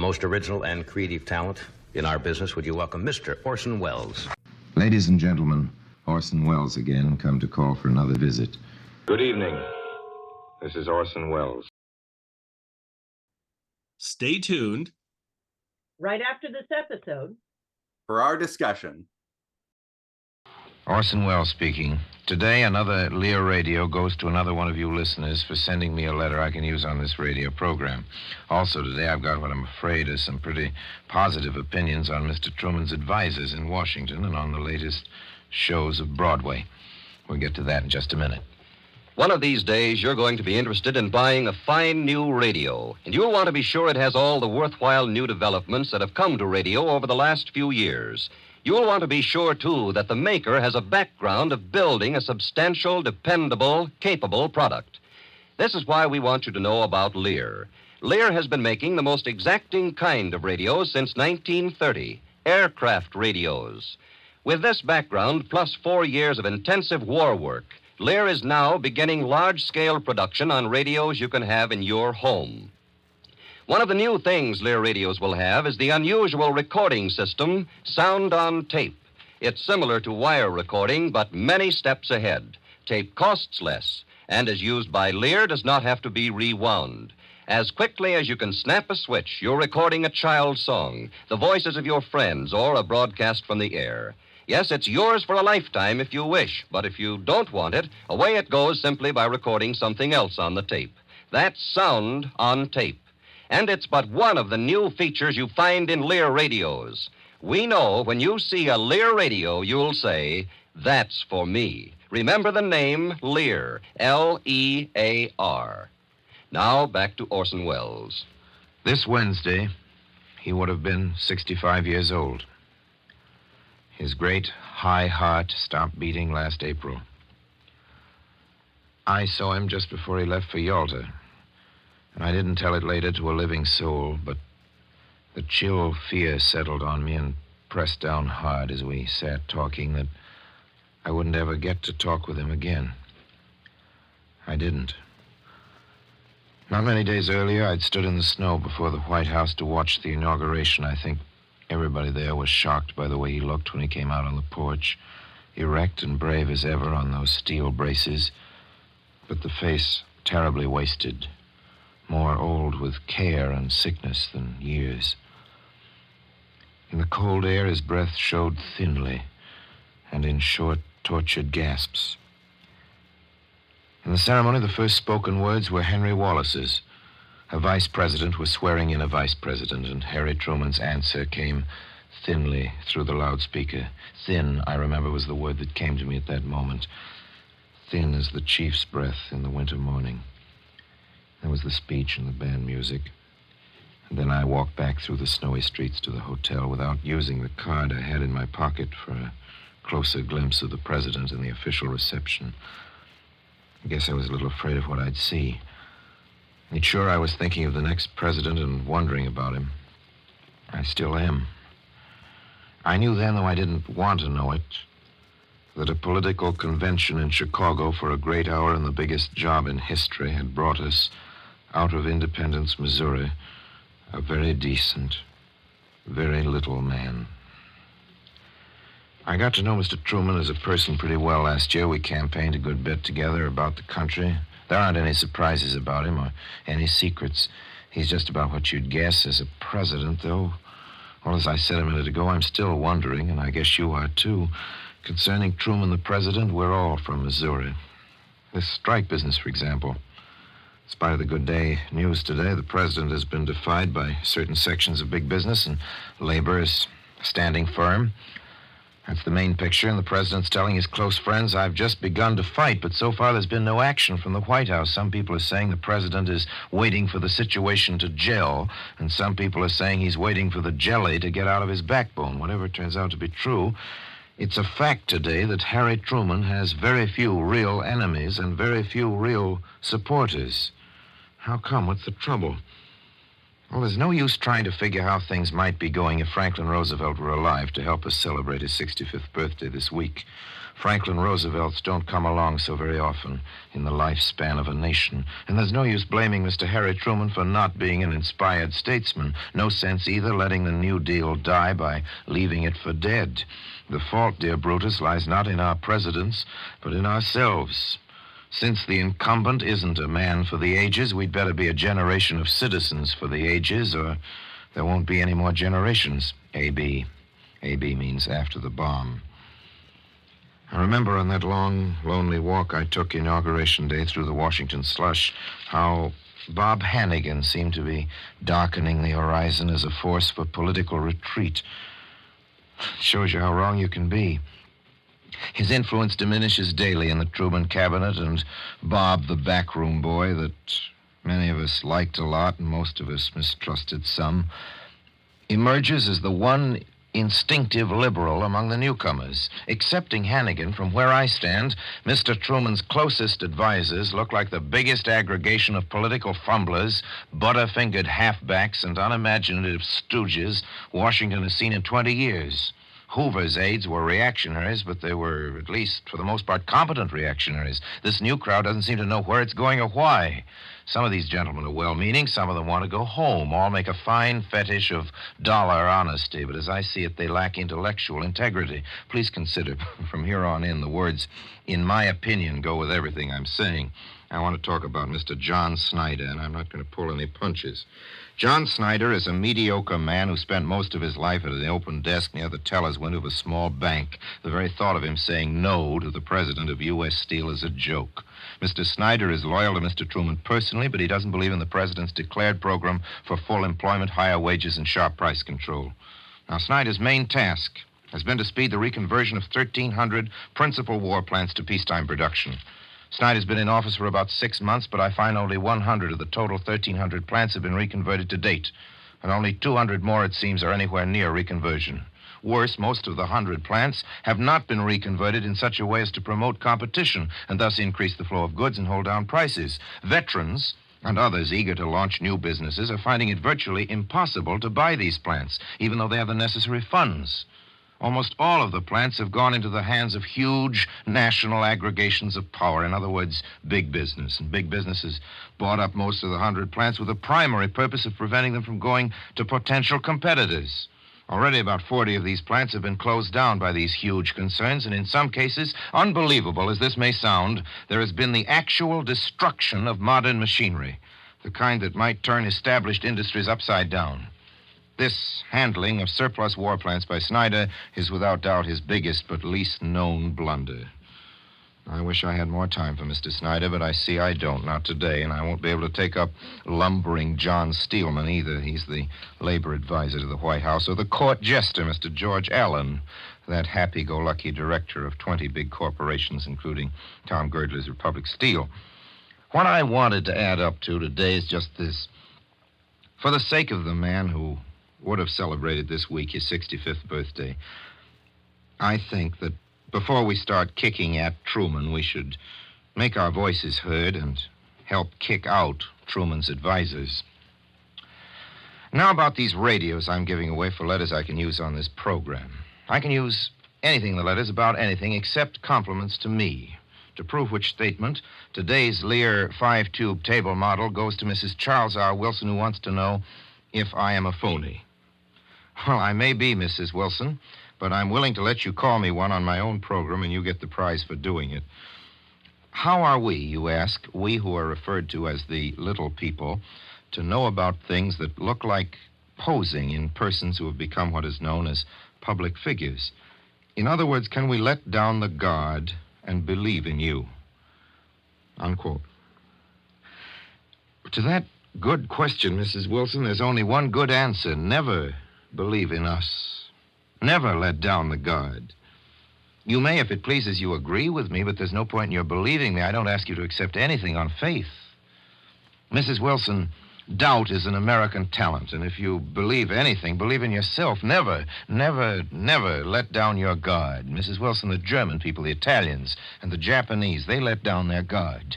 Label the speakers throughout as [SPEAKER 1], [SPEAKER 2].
[SPEAKER 1] most original and creative talent in our business. Would you welcome Mr. Orson Welles?
[SPEAKER 2] Ladies and gentlemen, Orson Welles again, come to call for another visit.
[SPEAKER 3] Good evening. This is Orson Welles.
[SPEAKER 4] Stay tuned.
[SPEAKER 5] Right after this episode.
[SPEAKER 6] For our discussion.
[SPEAKER 2] Orson Welles speaking. Today, another Lear radio goes to another one of you listeners for sending me a letter I can use on this radio program. Also today, I've got what I'm afraid is some pretty positive opinions on Mr. Truman's advisors in Washington and on the latest shows of Broadway. We'll get to that in just a minute.
[SPEAKER 7] One of these days, you're going to be interested in buying a fine new radio, and you'll want to be sure it has all the worthwhile new developments that have come to radio over the last few years. You'll want to be sure, too, that the maker has a background of building a substantial, dependable, capable product. This is why we want you to know about Lear. Lear has been making the most exacting kind of radios since 1930, aircraft radios. With this background, plus 4 years of intensive war work, Lear is now beginning large-scale production on radios you can have in your home. One of the new things Lear radios will have is the unusual recording system, sound on tape. It's similar to wire recording, but many steps ahead. Tape costs less, and as used by Lear, does not have to be rewound. As quickly as you can snap a switch, you're recording a child's song, the voices of your friends, or a broadcast from the air. Yes, it's yours for a lifetime if you wish, but if you don't want it, away it goes simply by recording something else on the tape. That's sound on tape. And it's but one of the new features you find in Lear radios. We know when you see a Lear radio, you'll say, "That's for me." Remember the name Lear, L-E-A-R. Now back to Orson Welles.
[SPEAKER 2] This Wednesday, he would have been 65 years old. His great high heart stopped beating last April. I saw him just before he left for Yalta. And I didn't tell it later to a living soul, but the chill fear settled on me and pressed down hard as we sat talking that I wouldn't ever get to talk with him again. I didn't. Not many days earlier, I'd stood in the snow before the White House to watch the inauguration. I think everybody there was shocked by the way he looked when he came out on the porch, erect and brave as ever on those steel braces, but the face terribly wasted. More old with care and sickness than years. In the cold air, his breath showed thinly and in short, tortured gasps. In the ceremony, the first spoken words were Henry Wallace's. A vice president was swearing in a vice president, and Harry Truman's answer came thinly through the loudspeaker. Thin, I remember, was the word that came to me at that moment. Thin as the chief's breath in the winter morning. There was the speech and the band music. And then I walked back through the snowy streets to the hotel without using the card I had in my pocket for a closer glimpse of the president and the official reception. I guess I was a little afraid of what I'd see. And sure, I was thinking of the next president and wondering about him. I still am. I knew then, though I didn't want to know it, that a political convention in Chicago for a great hour and the biggest job in history had brought us out of Independence, Missouri, a very decent, very little man. I got to know Mr. Truman as a person pretty well last year. We campaigned a good bit together about the country. There aren't any surprises about him or any secrets. He's just about what you'd guess as a president, though. Well, as I said a minute ago, I'm still wondering, and I guess you are too. Concerning Truman, the president, we're all from Missouri. This strike business, for example. In spite of the good day news today, the president has been defied by certain sections of big business, and labor is standing firm. That's the main picture, and the president's telling his close friends, "I've just begun to fight," but so far there's been no action from the White House. Some people are saying the president is waiting for the situation to gel, and some people are saying he's waiting for the jelly to get out of his backbone. Whatever it turns out to be true, it's a fact today that Harry Truman has very few real enemies and very few real supporters. How come? What's the trouble? Well, there's no use trying to figure how things might be going if Franklin Roosevelt were alive to help us celebrate his 65th birthday this week. Franklin Roosevelts don't come along so very often in the lifespan of a nation. And there's no use blaming Mr. Harry Truman for not being an inspired statesman. No sense either letting the New Deal die by leaving it for dead. The fault, dear Brutus, lies not in our presidents, but in ourselves. Since the incumbent isn't a man for the ages, we'd better be a generation of citizens for the ages, or there won't be any more generations. A.B. A.B. means after the bomb. I remember on that long, lonely walk I took Inauguration Day through the Washington slush, how Bob Hannigan seemed to be darkening the horizon as a force for political retreat. Shows you how wrong you can be. His influence diminishes daily in the Truman cabinet, and Bob, the backroom boy that many of us liked a lot and most of us mistrusted some, emerges as the one instinctive liberal among the newcomers. Excepting Hannigan, from where I stand, Mr. Truman's closest advisors look like the biggest aggregation of political fumblers, butter-fingered halfbacks, and unimaginative stooges Washington has seen in 20 years. Hoover's aides were reactionaries, but they were, at least for the most part, competent reactionaries. This new crowd doesn't seem to know where it's going or why. Some of these gentlemen are well-meaning, some of them want to go home, all make a fine fetish of dollar honesty, but as I see it, they lack intellectual integrity. Please consider, from here on in, the words, "in my opinion," go with everything I'm saying. I want to talk about Mr. John Snyder, and I'm not going to pull any punches. John Snyder is a mediocre man who spent most of his life at an open desk near the teller's window of a small bank. The very thought of him saying no to the president of U.S. Steel is a joke. Mr. Snyder is loyal to Mr. Truman personally, but he doesn't believe in the president's declared program for full employment, higher wages, and sharp price control. Now, Snyder's main task has been to speed the reconversion of 1,300 principal war plants to peacetime production. Snyder's been in office for about 6 months, but I find only 100 of the total 1,300 plants have been reconverted to date. And only 200 more, it seems, are anywhere near reconversion. Worse, most of the 100 plants have not been reconverted in such a way as to promote competition and thus increase the flow of goods and hold down prices. Veterans and others eager to launch new businesses are finding it virtually impossible to buy these plants, even though they have the necessary funds. Almost all of the plants have gone into the hands of huge national aggregations of power. In other words, big business. And big business has bought up most of the 100 plants with the primary purpose of preventing them from going to potential competitors. Already about 40 of these plants have been closed down by these huge concerns, and in some cases, unbelievable as this may sound, there has been the actual destruction of modern machinery, the kind that might turn established industries upside down. This handling of surplus war plants by Snyder is without doubt his biggest but least known blunder. I wish I had more time for Mr. Snyder, but I see I don't, not today, and I won't be able to take up lumbering John Steelman either. He's the labor advisor to the White House, or the court jester, Mr. George Allen, that happy-go-lucky director of 20 big corporations, including Tom Girdler's Republic Steel. What I wanted to add up to today is just this. For the sake of the man who would have celebrated this week his 65th birthday, I think that before we start kicking at Truman, we should make our voices heard and help kick out Truman's advisors. Now about these radios I'm giving away for letters I can use on this program. I can use anything in the letters about anything except compliments to me. To prove which statement, today's Lear 5-tube table model goes to Mrs. Charles R. Wilson, who wants to know if I am a phony. Well, I may be, Mrs. Wilson, but I'm willing to let you call me one on my own program, and you get the prize for doing it. How are we, you ask, we who are referred to as the little people, to know about things that look like posing in persons who have become what is known as public figures? In other words, can we let down the guard and believe in you? Unquote. To that good question, Mrs. Wilson, there's only one good answer. Never believe in us. Never let down the guard. You may, if it pleases you, agree with me, but there's no point in your believing me. I don't ask you to accept anything on faith. Mrs. Wilson, doubt is an American talent, and if you believe anything, believe in yourself. Never, never, never let down your guard. Mrs. Wilson, the German people, the Italians, and the Japanese, they let down their guard.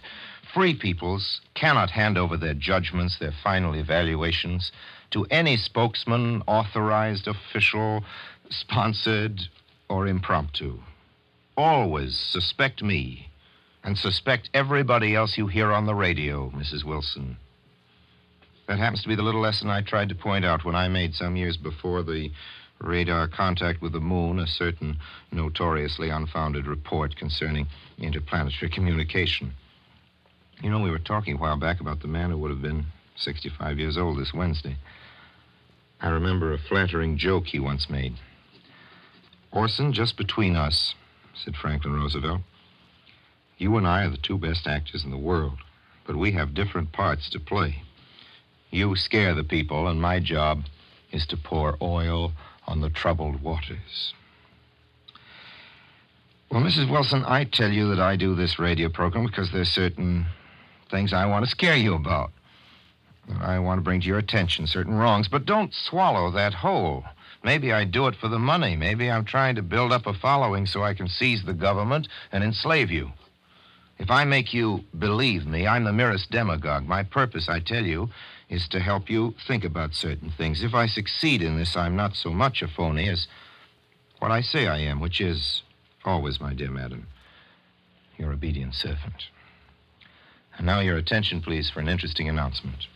[SPEAKER 2] Free peoples cannot hand over their judgments, their final evaluations, to any spokesman, authorized official, sponsored, or impromptu. Always suspect me, and suspect everybody else you hear on the radio, Mrs. Wilson. That happens to be the little lesson I tried to point out when I made some years before the radar contact with the moon a certain notoriously unfounded report concerning interplanetary communication. You know, we were talking a while back about the man who would have been 65 years old this Wednesday. I remember a flattering joke he once made. "Orson, just between us," said Franklin Roosevelt, "you and I are the two best actors in the world, but we have different parts to play. You scare the people, and my job is to pour oil on the troubled waters." Well, Mrs. Wilson, I tell you that I do this radio program because there's certain things I want to scare you about. I want to bring to your attention certain wrongs, but don't swallow that whole. Maybe I do it for the money. Maybe I'm trying to build up a following so I can seize the government and enslave you. If I make you believe me, I'm the merest demagogue. My purpose, I tell you, is to help you think about certain things. If I succeed in this, I'm not so much a phony as what I say I am, which is always, my dear madam, your obedient servant. And now your attention, please, for an interesting announcement.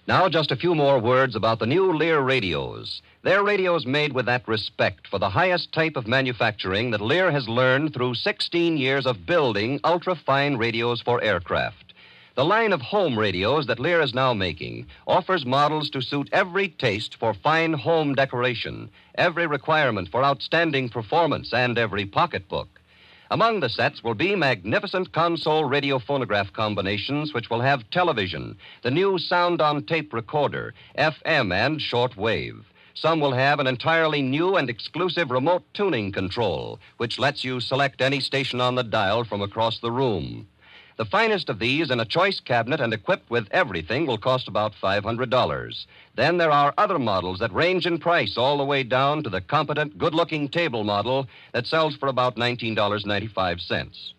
[SPEAKER 7] Now, just a few more words about the new Lear radios. They're radios made with that respect for the highest type of manufacturing that Lear has learned through 16 years of building ultra-fine radios for aircraft. The line of home radios that Lear is now making offers models to suit every taste for fine home decoration, every requirement for outstanding performance, and every pocketbook. Among the sets will be magnificent console radio phonograph combinations which will have television, the new sound-on-tape recorder, FM and shortwave. Some will have an entirely new and exclusive remote tuning control, which lets you select any station on the dial from across the room. The finest of these in a choice cabinet and equipped with everything will cost about $500. Then there are other models that range in price all the way down to the competent, good-looking table model that sells for about $19.95.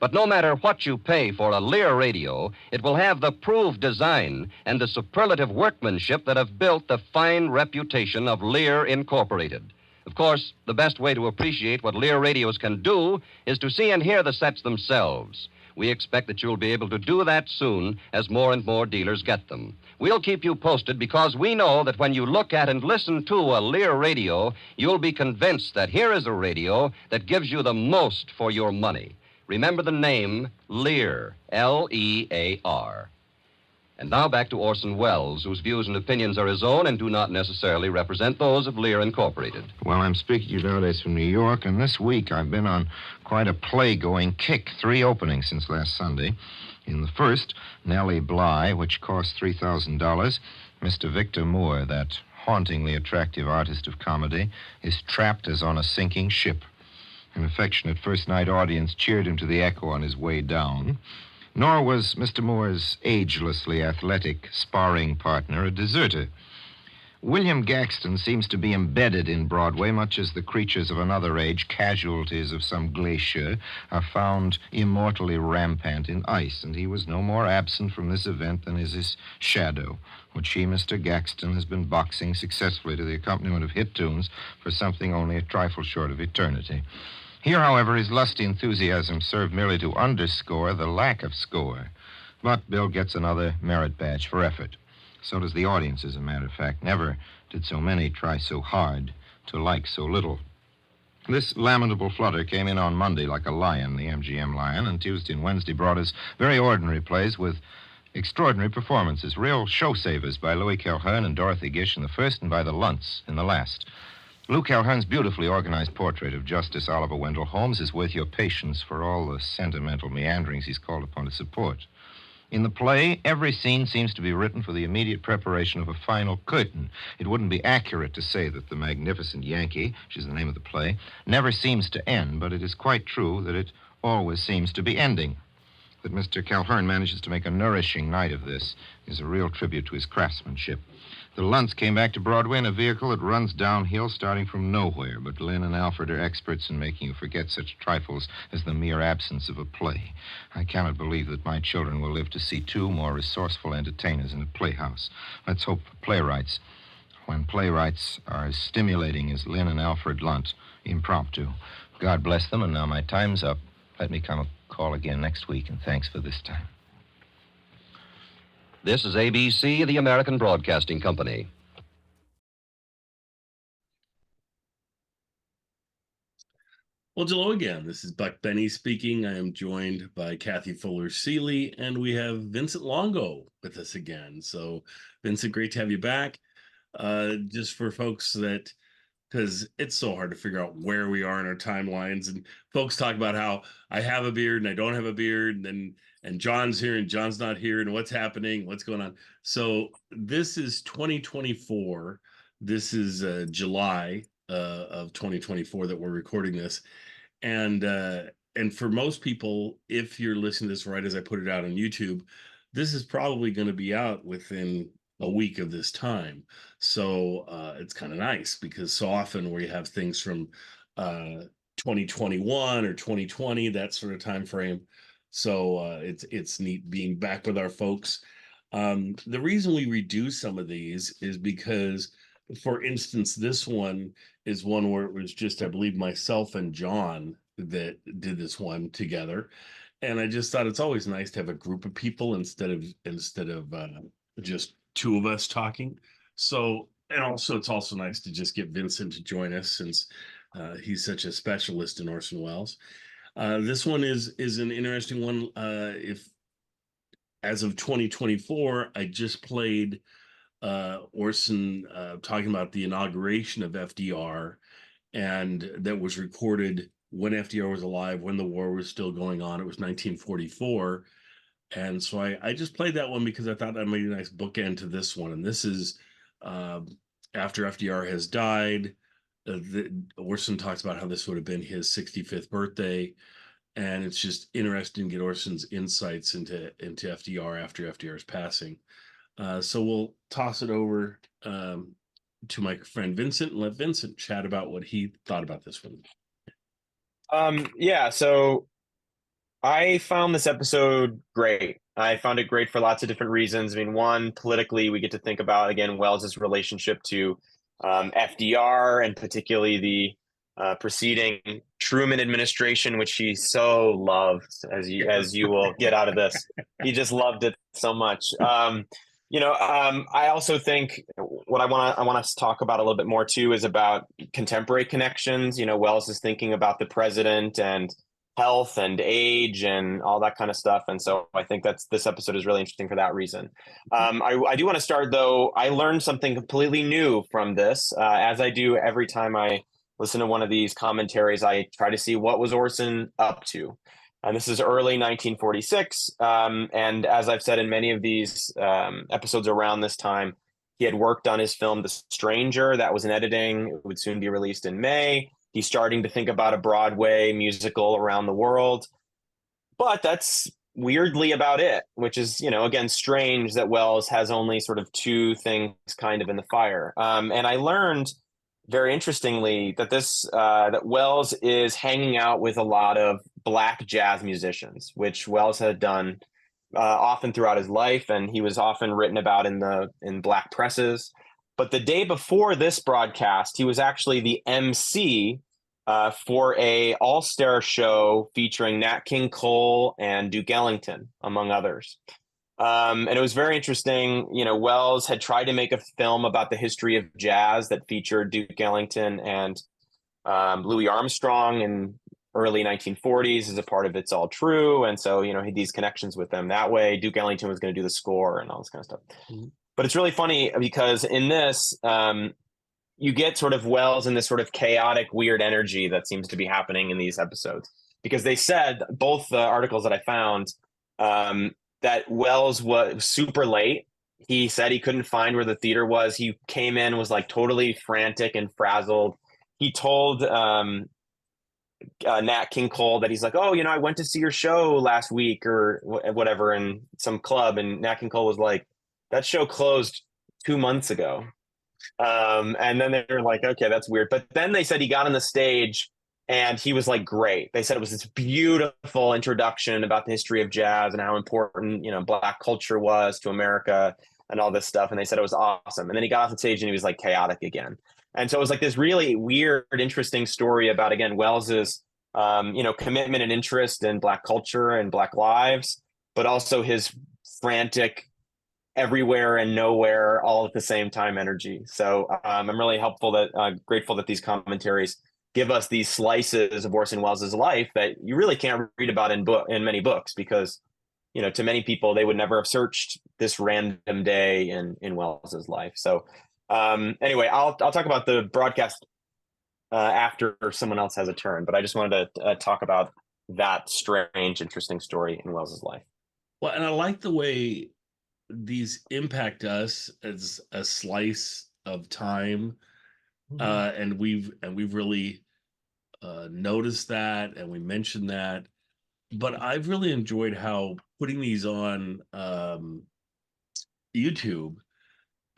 [SPEAKER 7] But no matter what you pay for a Lear radio, it will have the proved design and the superlative workmanship that have built the fine reputation of Lear Incorporated. Of course, the best way to appreciate what Lear radios can do is to see and hear the sets themselves. We expect that you'll be able to do that soon as more and more dealers get them. We'll keep you posted because we know that when you look at and listen to a Lear radio, you'll be convinced that here is a radio that gives you the most for your money. Remember the name Lear, L-E-A-R. And now back to Orson Welles, whose views and opinions are his own and do not necessarily represent those of Lear Incorporated.
[SPEAKER 2] Well, I'm speaking to you nowadays from New York, and this week I've been on quite a play-going kick. 3 openings since last Sunday. In the first, Nellie Bly, which cost $3,000. Mr. Victor Moore, that hauntingly attractive artist of comedy, is trapped as on a sinking ship. An affectionate first-night audience cheered him to the echo on his way down. Nor was Mr. Moore's agelessly athletic sparring partner a deserter. William Gaxton seems to be embedded in Broadway, much as the creatures of another age, casualties of some glacier, are found immortally rampant in ice, and he was no more absent from this event than is his shadow, which he, Mr. Gaxton, has been boxing successfully to the accompaniment of hit tunes for something only a trifle short of eternity. Here, however, his lusty enthusiasm served merely to underscore the lack of score. But Bill gets another merit badge for effort. So does the audience, as a matter of fact. Never did so many try so hard to like so little. This lamentable flutter came in on Monday like a lion, the MGM lion, and Tuesday and Wednesday brought us very ordinary plays with extraordinary performances, real show-savers by Louis Calhern and Dorothy Gish in the first and by the Luntz in the last. Lou Calhern's beautifully organized portrait of Justice Oliver Wendell Holmes is worth your patience for all the sentimental meanderings he's called upon to support. In the play, every scene seems to be written for the immediate preparation of a final curtain. It wouldn't be accurate to say that The Magnificent Yankee, which is the name of the play, never seems to end, but it is quite true that it always seems to be ending. That Mr. Calhern manages to make a nourishing night of this is a real tribute to his craftsmanship. The Lunts came back to Broadway in a vehicle that runs downhill starting from nowhere, but Lynn and Alfred are experts in making you forget such trifles as the mere absence of a play. I cannot believe that my children will live to see two more resourceful entertainers in a playhouse. Let's hope for playwrights. When playwrights are as stimulating as Lynn and Alfred Lunt, impromptu. God bless them, and now my time's up. Let me come a call again next week, and thanks for this time.
[SPEAKER 7] This is ABC, the American Broadcasting Company.
[SPEAKER 4] Well, hello again. This is Buck Benny speaking. I am joined by Kathy Fuller-Seeley, and we have Vincent Longo with us again. So, Vincent, great to have you back. Just for folks that, because it's so hard to figure out where we are in our timelines, and folks talk about how I have a beard and I don't have a beard, and John's here and John's not here, and what's happening, what's going on. So this is 2024. This is July of 2024 that we're recording this, and for most people, if you're listening to this right as I put it out on YouTube, this is probably going to be out within a week of this time. So it's kind of nice, because so often we have things from 2021 or 2020, that sort of time frame. So it's neat being back with our folks. The reason we reduce some of these is because, for instance, this one is one where it was just, I believe, myself and John that did this one together. And I just thought it's always nice to have a group of people instead of just two of us talking. So, and also it's also nice to just get Vincent to join us, since he's such a specialist in Orson Welles. This one is an interesting one. If as of 2024, I just played Orson talking about the inauguration of FDR, and that was recorded when FDR was alive, when the war was still going on. It was 1944. And so I just played that one because I thought that made a nice bookend to this one. And this is after FDR has died. Orson talks about how this would have been his 65th birthday. And it's just interesting to get Orson's insights into FDR after FDR's passing. So we'll toss it over to my friend Vincent and let Vincent chat about what he thought about this one.
[SPEAKER 8] So I found this episode great. I found it great for lots of different reasons. I mean, one, politically, we get to think about, again, Welles's relationship to FDR, and particularly the preceding Truman administration, which he so loved, as you will get out of this. He just loved it so much. I also think what I want to talk about a little bit more too is about contemporary connections. Welles is thinking about the president and health and age and all that kind of stuff. And so I think this episode is really interesting for that reason. I do want to start, though. I learned something completely new from this. As I do every time I listen to one of these commentaries, I try to see what was Orson up to. And this is early 1946. And as I've said in many of these episodes around this time, he had worked on his film, The Stranger. That was in editing. It would soon be released in May. He's starting to think about a Broadway musical around the world. But that's weirdly about it, which is, again, strange that Welles has only sort of two things kind of in the fire. And I learned, very interestingly, that that Welles is hanging out with a lot of Black jazz musicians, which Welles had done often throughout his life, and he was often written about in Black presses. But the day before this broadcast, he was actually the MC for a all-star show featuring Nat King Cole and Duke Ellington, among others. And it was very interesting. Welles had tried to make a film about the history of jazz that featured Duke Ellington and Louis Armstrong in early 1940s as a part of It's All True. And so, he had these connections with them that way. Duke Ellington was going to do the score and all this kind of stuff. Mm-hmm. But it's really funny because in this, you get sort of Welles in this sort of chaotic, weird energy that seems to be happening in these episodes. Because they said, both the articles that I found, that Welles was super late. He said he couldn't find where the theater was. He came in, was like totally frantic and frazzled. He told Nat King Cole that he's like, oh, I went to see your show last week or whatever in some club. And Nat King Cole was like, that show closed 2 months ago. And then they were like, okay, that's weird. But then they said he got on the stage and he was like, great. They said it was this beautiful introduction about the history of jazz and how important, Black culture was to America and all this stuff. And they said it was awesome. And then he got off the stage and he was like chaotic again. And so it was like this really weird, interesting story about, again, Welles's, commitment and interest in Black culture and Black lives, but also his frantic everywhere and nowhere all at the same time energy. So I'm really grateful that these commentaries give us these slices of Orson Welles' life that you really can't read about in many books, because to many people they would never have searched this random day in Welles' life. So anyway, I'll talk about the broadcast after someone else has a turn, but I just wanted to talk about that strange, interesting story in Welles' life.
[SPEAKER 4] Well, and I like the way these impact us as a slice of time, and we've really noticed that, and we mentioned that. But I've really enjoyed how putting these on YouTube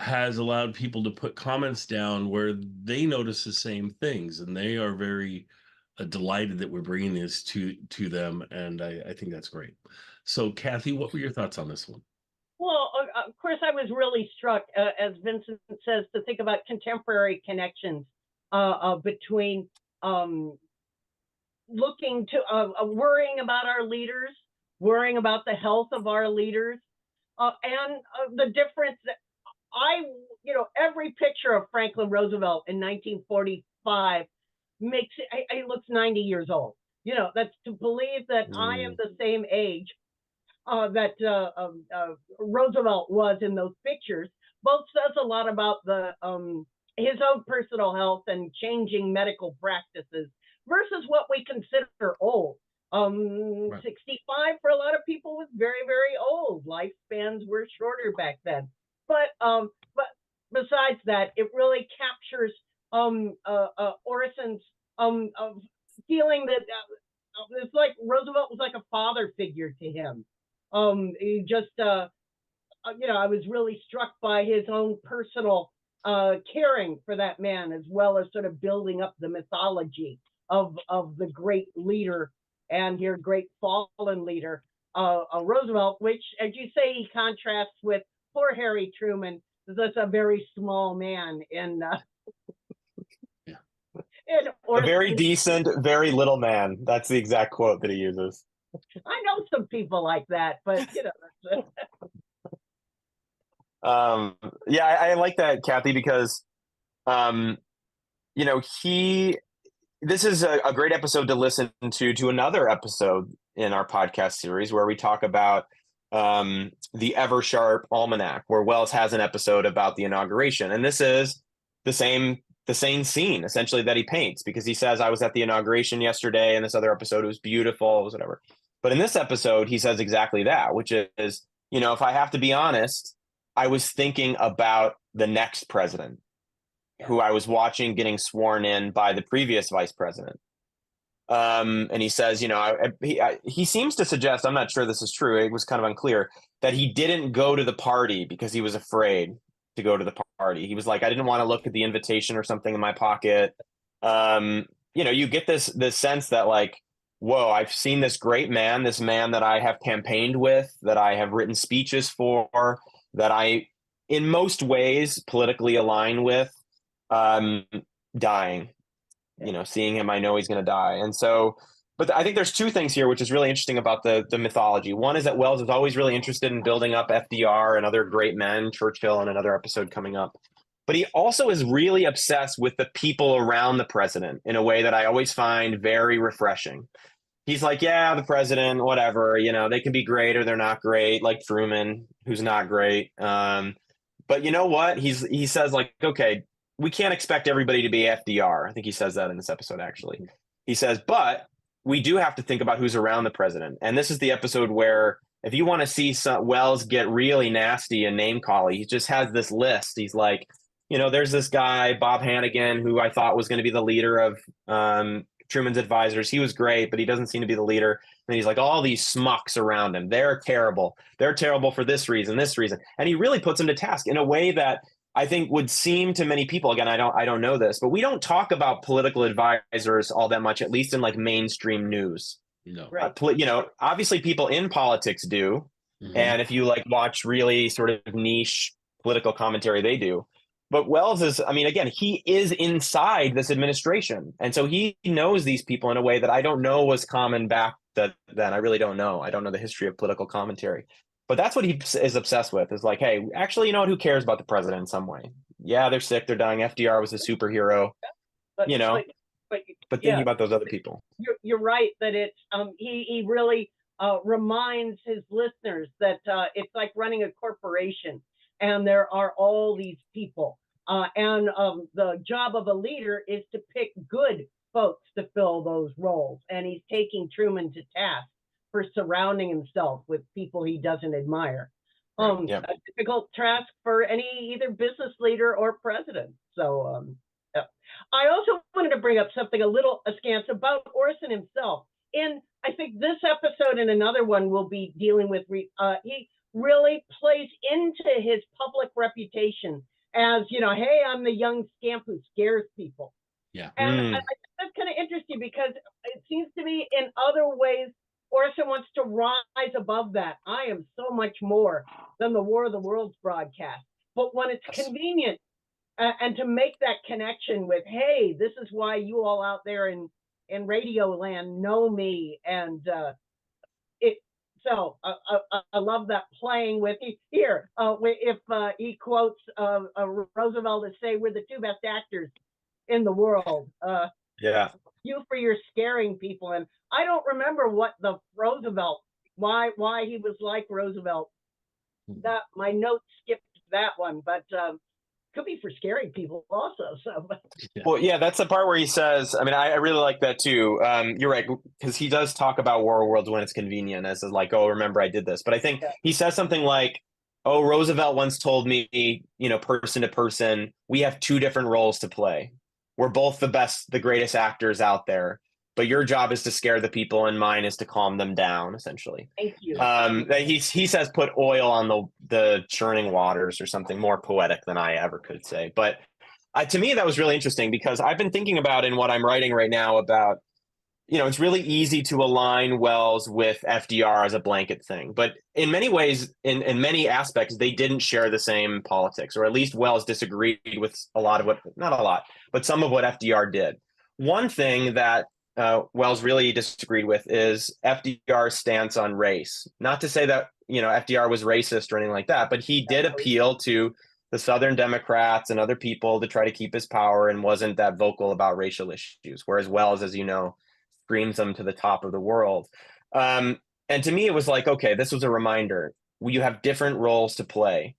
[SPEAKER 4] has allowed people to put comments down where they notice the same things, and they are very delighted that we're bringing this to them, and I think that's great. So, Kathy, what were your thoughts on this one?
[SPEAKER 5] Well, of course, I was really struck, as Vincent says, to think about contemporary connections between looking to worrying about our leaders, worrying about the health of our leaders, and the difference that every picture of Franklin Roosevelt in 1945 makes it, he looks 90 years old. That's to believe that I am the same age that Roosevelt was in those pictures. Both says a lot about his own personal health and changing medical practices versus what we consider old. 65 for a lot of people was very, very old. Lifespans were shorter back then. But besides that, it really captures Orson's feeling that it's like Roosevelt was like a father figure to him. He just, I was really struck by his own personal caring for that man, as well as sort of building up the mythology of the great leader and your great fallen leader, Roosevelt, which, as you say, he contrasts with poor Harry Truman. That's a very small man in
[SPEAKER 8] a very decent, very little man. That's the exact quote that he uses.
[SPEAKER 5] I know some people like that, but
[SPEAKER 8] yeah, I like that, Kathy, because this is a great episode to listen to another episode in our podcast series where we talk about the Ever Sharp Almanac, where Welles has an episode about the inauguration. And this is the same scene, essentially, that he paints, because he says, I was at the inauguration yesterday, and this other episode was beautiful, it was whatever. But in this episode, he says exactly that, which is, if I have to be honest, I was thinking about the next president who I was watching getting sworn in by the previous vice president. And he says, he seems to suggest, I'm not sure this is true, it was kind of unclear, that he didn't go to the party because he was afraid to go to the party. He was like, I didn't want to look at the invitation or something in my pocket. You get this sense that, like, whoa, I've seen this great man, this man that I have campaigned with, that I have written speeches for, that I, in most ways, politically align with, dying. Seeing him, I know he's going to die. And so, but I think there's two things here, which is really interesting about the mythology. One is that Welles is always really interested in building up FDR and other great men, Churchill in another episode coming up. But he also is really obsessed with the people around the president in a way that I always find very refreshing. He's like, yeah, the president, whatever, they can be great or they're not great, like Truman, who's not great. But you know what? He says, like, okay, we can't expect everybody to be FDR. I think he says that in this episode, actually. He says, but we do have to think about who's around the president. And this is the episode where, if you want to see Welles get really nasty and name-calling, he just has this list. He's like, there's this guy, Bob Hannigan, who I thought was going to be the leader of Truman's advisors. He was great, but he doesn't seem to be the leader. And he's like, all these schmucks around him, they're terrible. They're terrible for this reason. And he really puts him to task in a way that I think would seem to many people, again, I don't know this, but we don't talk about political advisors all that much, at least in like mainstream news.
[SPEAKER 4] No.
[SPEAKER 5] Right.
[SPEAKER 8] Obviously people in politics do.
[SPEAKER 4] Mhm.
[SPEAKER 8] And if you like watch really sort of niche political commentary, they do. But Wells is, I mean, again, he is inside this administration. And so he knows these people in a way that I don't know was common back then. I really don't know. I don't know the history of political commentary. But that's what he is obsessed with, is like, hey, actually, you know what? Who cares about the president in some way? Yeah, they're sick, they're dying. FDR was a superhero,
[SPEAKER 5] But,
[SPEAKER 8] you know,
[SPEAKER 5] but
[SPEAKER 8] but
[SPEAKER 5] yeah,
[SPEAKER 8] thinking about those other people.
[SPEAKER 5] you're right that it's he really reminds his listeners that it's like running a corporation, and there are all these people, and the job of a leader is to pick good folks to fill those roles, and he's taking Truman to task for surrounding himself with people he doesn't admire.
[SPEAKER 8] Yeah.
[SPEAKER 5] A difficult task for any either business leader or president. So yeah. I also wanted to bring up something a little askance about Orson himself. In I think this episode and another one will be dealing with he really plays into his public reputation as, you know, hey, I'm the young scamp who scares people.
[SPEAKER 4] Yeah.
[SPEAKER 5] And I think that's kind of interesting, because it seems to me in other ways Orson wants to rise above that. I am so much more than the War of the Worlds broadcast. But when it's convenient, and to make that connection with, hey, this is why you all out there in radio land know me, and I love that playing with here. If he quotes Roosevelt to say, "We're the two best actors in the world."
[SPEAKER 8] Yeah.
[SPEAKER 5] You for your scaring people, and I don't remember what the Roosevelt why he was like Roosevelt. That my notes skipped that one, but could be for scaring people also. So,
[SPEAKER 8] well, yeah, that's the part where he says, I mean, I really like that too. You're right, because he does talk about War of Worlds when it's convenient, as like, oh, remember I did this. But I think he says something like, oh, Roosevelt once told me, you know, person to person, we have two different roles to play. We're both the best, the greatest actors out there, but your job is to scare the people and mine is to calm them down, essentially.
[SPEAKER 5] Thank you.
[SPEAKER 8] He says put oil on the churning waters, or something more poetic than I ever could say. But to me, that was really interesting, because I've been thinking about in what I'm writing right now about, you know, it's really easy to align Wells with FDR as a blanket thing. But in many ways, in many aspects, they didn't share the same politics, or at least Wells disagreed with a lot of what, not a lot, but some of what FDR did. One thing that Wells really disagreed with is FDR's stance on race. Not to say that, you know, FDR was racist or anything like that, but he did appeal to the Southern Democrats and other people to try to keep his power, and wasn't that vocal about racial issues. Whereas Wells, as you know, screams them to the top of the world. And to me, it was like, okay, this was a reminder. You have different roles to play.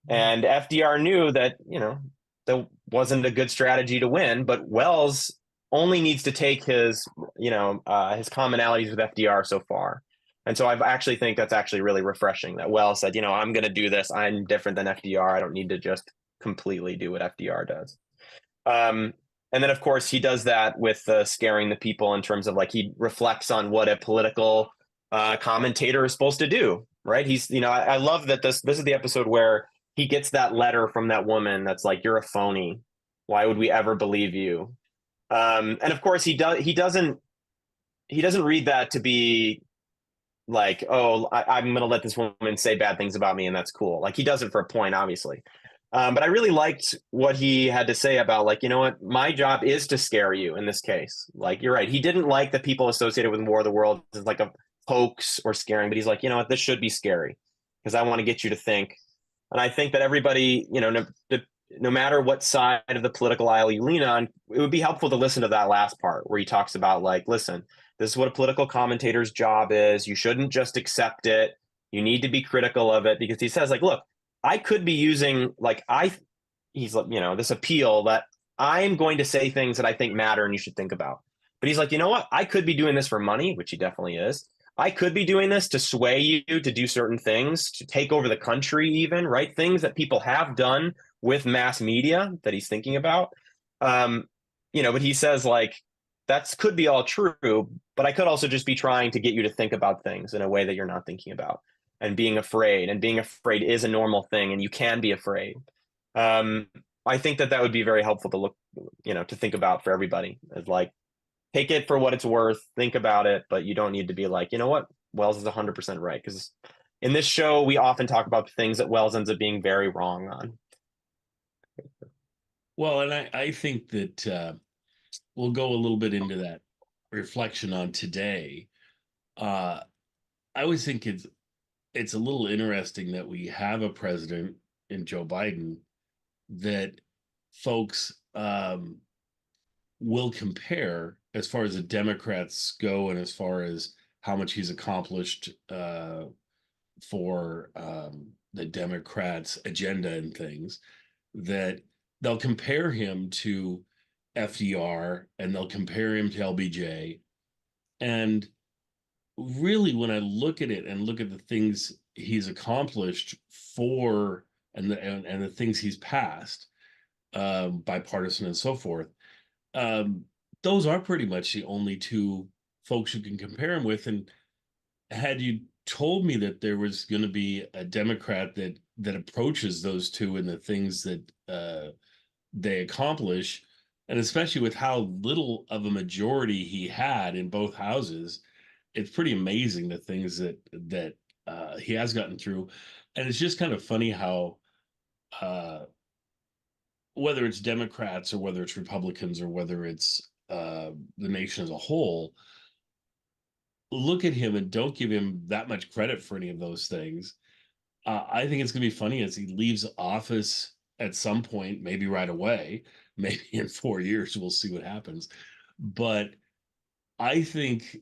[SPEAKER 8] And FDR knew that, you know, that wasn't a good strategy to win, but Wells only needs to take his, you know, his commonalities with FDR so far. And so I actually think that's actually really refreshing that Wells said, you know, I'm going to do this. I'm different than FDR. I don't need to just completely do what FDR does. And then, of course, he does that with scaring the people, in terms of like, he reflects on what a political commentator is supposed to do, right? He's, you know, I love that this is the episode where he gets that letter from that woman that's like, you're a phony. Why would we ever believe you? And of course, he doesn't read that to be like, oh, I'm going to let this woman say bad things about me, and that's cool. Like, he does it for a point, obviously. But I really liked what he had to say about, like, you know what, my job is to scare you in this case. Like, you're right. He didn't like the people associated with War of the Worlds as like a hoax or scaring, but he's like, you know what, this should be scary because I want to get you to think. And I think that everybody, you know, no matter what side of the political aisle you lean on, it would be helpful to listen to that last part where he talks about, like, listen, this is what a political commentator's job is. You shouldn't just accept it. You need to be critical of it, because he says, like, look, I could be using, like, he's like, you know, this appeal that I'm going to say things that I think matter and you should think about. But he's like, you know what? I could be doing this for money, which he definitely is. I could be doing this to sway you to do certain things, to take over the country even, right? Things that people have done with mass media that he's thinking about. You know, but he says, like, that could be all true, but I could also just be trying to get you to think about things in a way that you're not thinking about, and being afraid is a normal thing, and you can be afraid. I think that would be very helpful to look, to think about for everybody. It's like, take it for what it's worth, think about it, but you don't need to be like, you know what, Wells is 100% right. Because in this show, we often talk about things that Wells ends up being very wrong on.
[SPEAKER 4] Well, and I think that we'll go a little bit into that reflection on today. I always think it's a little interesting that we have a president in Joe Biden that folks will compare as far as the Democrats go and as far as how much he's accomplished for the Democrats' agenda and things, that they'll compare him to FDR and they'll compare him to LBJ. And really, when I look at it and look at the things he's accomplished for and the things he's passed, bipartisan and so forth, those are pretty much the only two folks you can compare him with. And had you told me that there was going to be a Democrat that approaches those two and the things that they accomplish, and especially with how little of a majority he had in both houses, it's pretty amazing the things that he has gotten through. And it's just kind of funny how whether it's Democrats or whether it's Republicans or whether it's the nation as a whole, look at him and don't give him that much credit for any of those things. I think it's going to be funny as he leaves office at some point, maybe right away, maybe in 4 years, we'll see what happens. But I think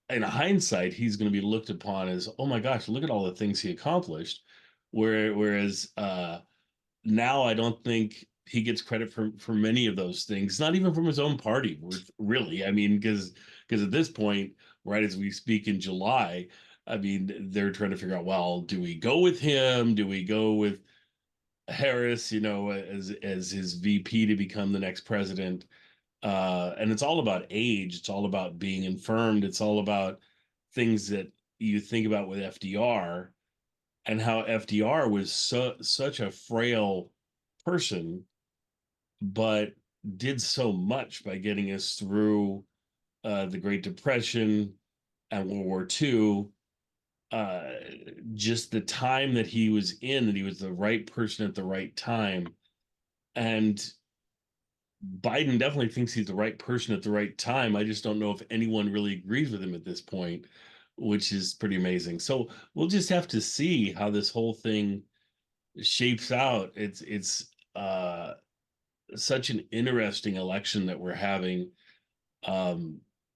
[SPEAKER 4] in hindsight, he's going to be looked upon as, oh my gosh, look at all the things he accomplished. Whereas now I don't think he gets credit for many of those things, not even from his own party, really. I mean, because at this point, right as we speak in July, I mean, they're trying to figure out, well, do we go with him? Do we go with Harris, as his VP to become the next president? And it's all about age. It's all about being infirmed. It's all about things that you think about with FDR and how FDR was such a frail person, but did so much by getting us through the Great Depression and World War II. Just the time that he was in, that he was the right person at the right time. And Biden definitely thinks he's the right person at the right time. I just don't know if anyone really agrees with him at this point, which is pretty amazing. So we'll just have to see how this whole thing shapes out. It's such an interesting election that we're having.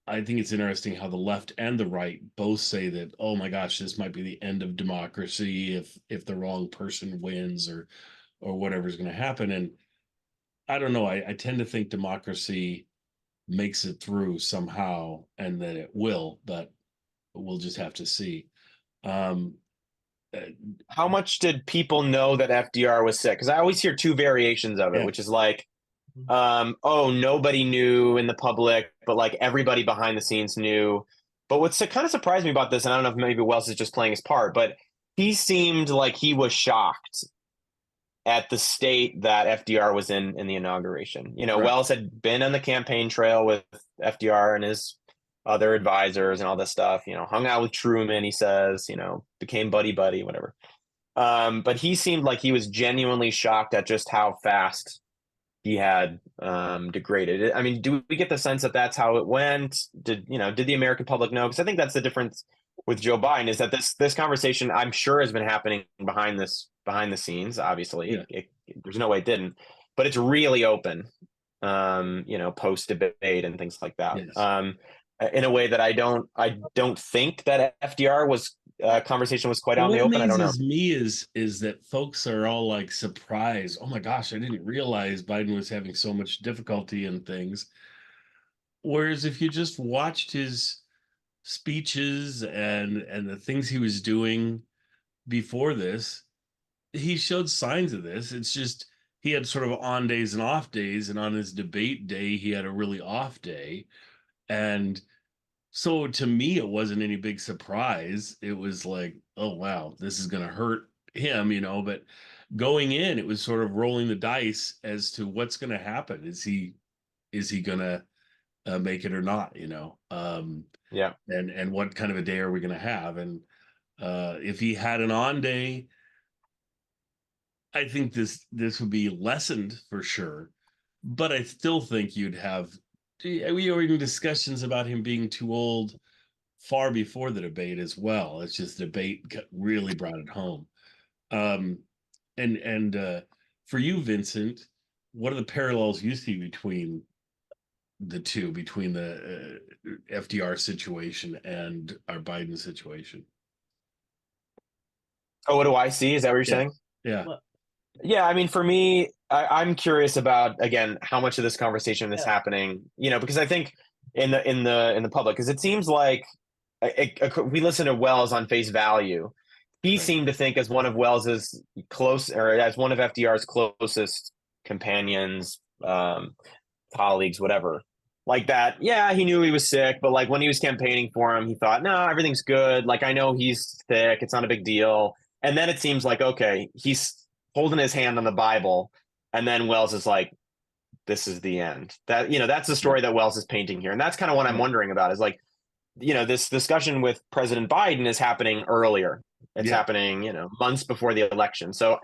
[SPEAKER 4] I think it's interesting how the left and the right both say that, oh my gosh, this might be the end of democracy if the wrong person wins or whatever's going to happen. And I don't know. I tend to think democracy makes it through somehow, and that it will, but we'll just have to see.
[SPEAKER 8] How much did people know that FDR was sick? Because I always hear two variations of it,
[SPEAKER 4] Yeah.
[SPEAKER 8] which is like, oh, nobody knew in the public, but like everybody behind the scenes knew. But what's kind of surprised me about this, and I don't know if maybe Wells is just playing his part, but he seemed like he was shocked at the state that FDR was in the inauguration.
[SPEAKER 4] Right.
[SPEAKER 8] Wells had been on the campaign trail with FDR and his other advisors and all this stuff, hung out with Truman, he says, became buddy, whatever. But he seemed like he was genuinely shocked at just how fast he had degraded. I mean, do we get the sense that that's how it went? Did the American public know? Because I think that's the difference with Joe Biden, is that this conversation, I'm sure, has been happening behind the scenes. Obviously,
[SPEAKER 4] Yeah.
[SPEAKER 8] There's no way it didn't, but it's really open, post debate and things like that.
[SPEAKER 4] Yes.
[SPEAKER 8] In a way that I don't think that FDR was conversation was quite out in the open. I don't know.
[SPEAKER 4] What amazes me is that folks are all like surprised. Oh my gosh, I didn't realize Biden was having so much difficulty in things. Whereas if you just watched his speeches and the things he was doing before this, he showed signs of this. It's just he had sort of on days and off days, and on his debate day, he had a really off day. And so to me, it wasn't any big surprise. It was like, oh wow, this is going to hurt him, But going in, it was sort of rolling the dice as to what's going to happen. Is he going to make it or not?
[SPEAKER 8] Yeah.
[SPEAKER 4] And what kind of a day are we going to have? And if he had an on day, I think this would be lessened for sure. But I still think you'd have we were in discussions about him being too old far before the debate as well. It's just the debate really brought it home. And for you, Vincent, what are the parallels you see between the two, between the FDR situation and our Biden situation?
[SPEAKER 8] Oh, what do I see? Is that what you're saying?
[SPEAKER 4] Yeah.
[SPEAKER 8] Yeah, I mean, for me, I'm curious about, again, how much of this conversation is happening, because I think in the public, because it seems like we listen to Wells on face value. He seemed to think as one of Wells's as one of FDR's closest companions, colleagues, whatever, like that. Yeah, he knew he was sick, but like when he was campaigning for him, he thought, no, everything's good. Like, I know he's sick. It's not a big deal. And then it seems like, okay, he's holding his hand on the Bible. And then Wells is like, this is the end. That's the story that Wells is painting here. And that's kind of what I'm wondering about is like, this discussion with President Biden is happening earlier. It's happening, months before the election. So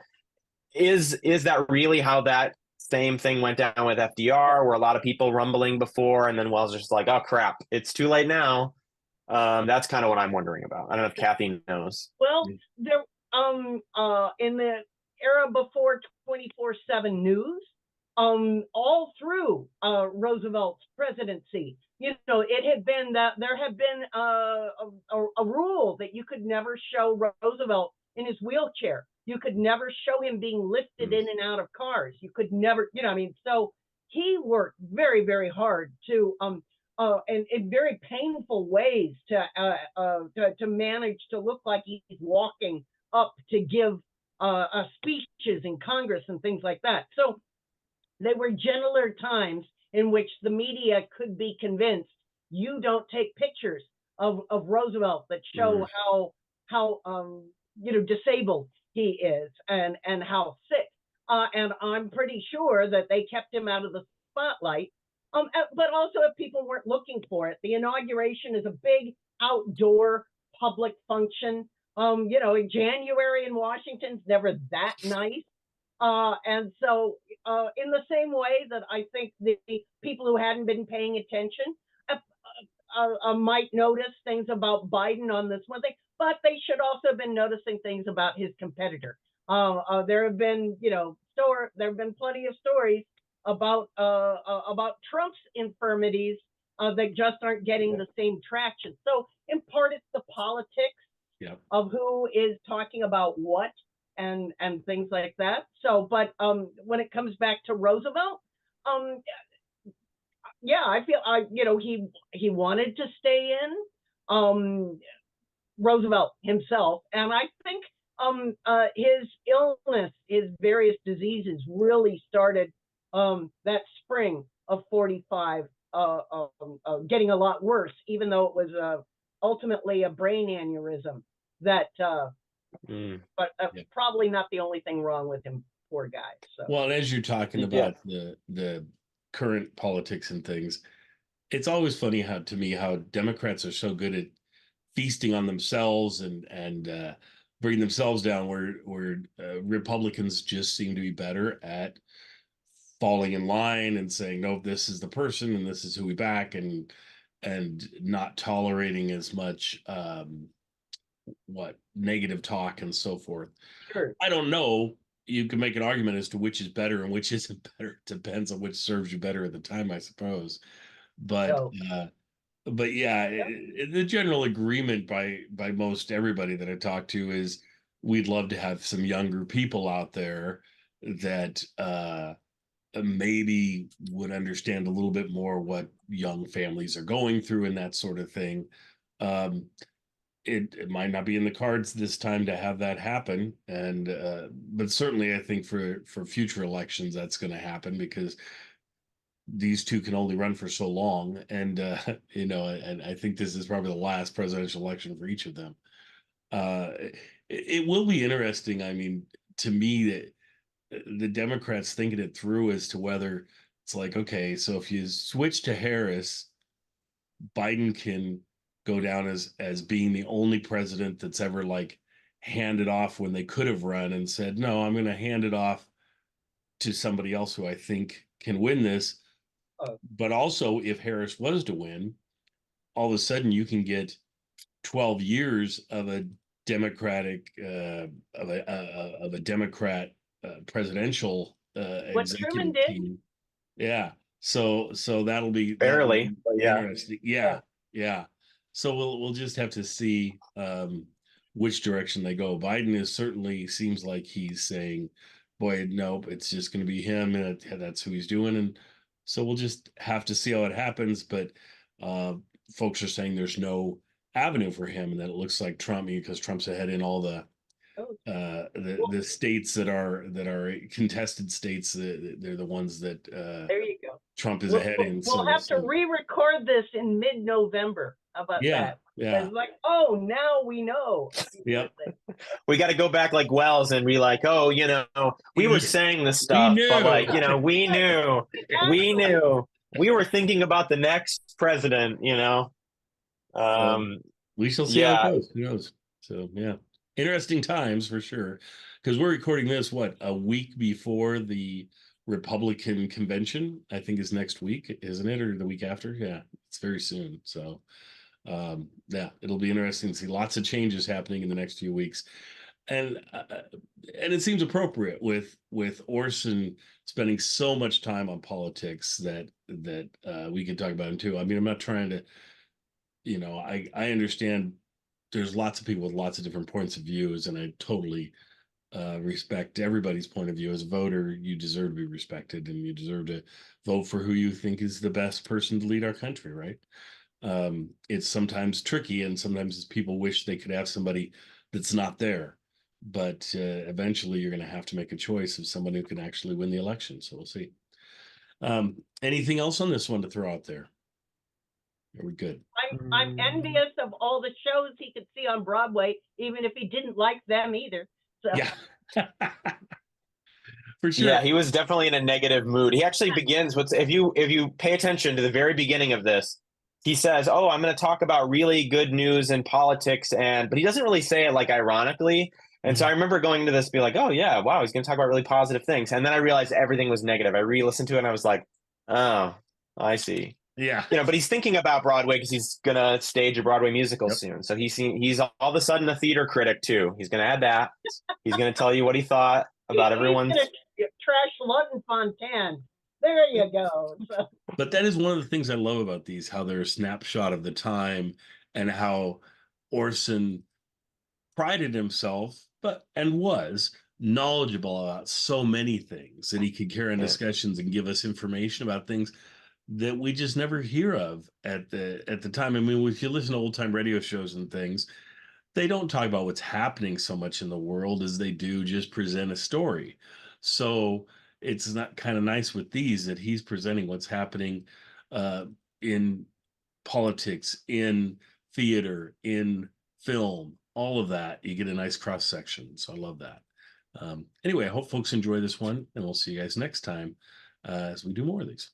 [SPEAKER 8] is that really how that same thing went down with FDR? Were a lot of people rumbling before, and then Wells just like, oh crap, it's too late now. That's kind of what I'm wondering about. I don't know if Kathy knows.
[SPEAKER 5] Well, there in the era before 24/7 news, all through Roosevelt's presidency, it had been that there had been a rule that you could never show Roosevelt in his wheelchair. You could never show him being lifted in and out of cars. You could never, so he worked very, very hard to, and in very painful ways to manage to look like he's walking up to give speeches in Congress and things like that. So they were gentler times in which the media could be convinced you don't take pictures of Roosevelt that show how disabled he is and how sick. And I'm pretty sure that they kept him out of the spotlight. But also if people weren't looking for it, the inauguration is a big outdoor public function. In January in Washington's never that nice. And so in the same way that I think the people who hadn't been paying attention might notice things about Biden on this one thing, but they should also have been noticing things about his competitor. There have been, there have been plenty of stories about Trump's infirmities that just aren't getting the same traction. So in part, it's the politics of who is talking about what and things like that. So, but when it comes back to Roosevelt, I feel he wanted to stay in. Roosevelt himself, and I think his illness, his various diseases, really started that spring of 45, getting a lot worse, even though it was ultimately a brain aneurysm. That, but probably not the only thing wrong with him, poor guy. So.
[SPEAKER 4] Well, and as you're talking about the current politics and things, it's always funny how Democrats are so good at feasting on themselves and bringing themselves down, where Republicans just seem to be better at falling in line and saying, no, this is the person and this is who we back, and not tolerating as much negative talk and so forth.
[SPEAKER 5] Sure.
[SPEAKER 4] I don't know. You can make an argument as to which is better and which isn't better. It depends on which serves you better at the time, I suppose. But the general agreement by most everybody that I talk to is we'd love to have some younger people out there that maybe would understand a little bit more what young families are going through and that sort of thing. It might not be in the cards this time to have that happen, but certainly I think for future elections that's going to happen, because these two can only run for so long, and and I think this is probably the last presidential election for each of them. It will be interesting, I mean, to me, that the Democrats thinking it through as to whether it's like, okay, so if you switch to Harris, Biden can go down as being the only president that's ever like handed off when they could have run and said, no, I'm going to hand it off to somebody else who I think can win this. But also, if Harris was to win, all of a sudden you can get 12 years of a Democratic of a Democrat presidential
[SPEAKER 5] What Truman
[SPEAKER 4] executive
[SPEAKER 5] did?
[SPEAKER 4] team. Yeah. So that'll be
[SPEAKER 8] Barely, but yeah.
[SPEAKER 4] interesting. Yeah. Yeah. So we'll just have to see which direction they go. Biden is certainly seems like he's saying, boy, nope, it's just going to be him, and that's who he's doing. And so we'll just have to see how it happens. But folks are saying there's no avenue for him, and that it looks like Trump, because Trump's ahead in all the states that are contested states. They're the ones that
[SPEAKER 5] there you go.
[SPEAKER 4] Trump is ahead in.
[SPEAKER 5] We'll have to re-record this in mid-November. How about that?
[SPEAKER 4] Yeah.
[SPEAKER 5] It's like, oh, now we know.
[SPEAKER 4] Yep.
[SPEAKER 8] We got to go back like Wells and be like, oh, we were saying this stuff, but like, we knew, we were thinking about the next president,
[SPEAKER 4] we shall see how it goes. Who knows? So, yeah. Interesting times for sure, because we're recording this a week before the Republican convention. I think is next week, isn't it, or the week after? Yeah, it's very soon. So, it'll be interesting to see lots of changes happening in the next few weeks, and it seems appropriate with Orson spending so much time on politics that we can talk about him too. I mean, I'm not trying to, I understand. There's lots of people with lots of different points of views, and I totally respect everybody's point of view. As a voter, you deserve to be respected, and you deserve to vote for who you think is the best person to lead our country, right? It's sometimes tricky, and sometimes people wish they could have somebody that's not there. But eventually, you're going to have to make a choice of someone who can actually win the election. So we'll see. Anything else on this one to throw out there? Are we good?
[SPEAKER 5] I'm envious of all the shows he could see on Broadway, even if he didn't like them either. So.
[SPEAKER 4] Yeah. For sure.
[SPEAKER 8] Yeah, he was definitely in a negative mood. He actually begins with, if you pay attention to the very beginning of this, he says, oh, I'm going to talk about really good news in politics, but he doesn't really say it like ironically. And so I remember going into this be like, oh yeah, wow, he's going to talk about really positive things. And then I realized everything was negative. I re-listened to it and I was like, oh, I see.
[SPEAKER 4] Yeah.
[SPEAKER 8] But he's thinking about Broadway because he's going to stage a Broadway musical soon. So he's all of a sudden a theater critic too. He's going to add that. He's going to tell you what he thought about everyone's.
[SPEAKER 5] Trash Lutton Fontaine. There you go. So.
[SPEAKER 4] But that is one of the things I love about these, how they're a snapshot of the time and how Orson prided himself, and was knowledgeable about so many things that he could carry on discussions and give us information about things that we just never hear of at the time. I mean, if you listen to old time radio shows and things, they don't talk about what's happening so much in the world as they do just present a story. So it's not kind of nice with these that he's presenting what's happening in politics, in theater, in film, all of that. You get a nice cross section. So I love that. Anyway, I hope folks enjoy this one, and we'll see you guys next time as we do more of these.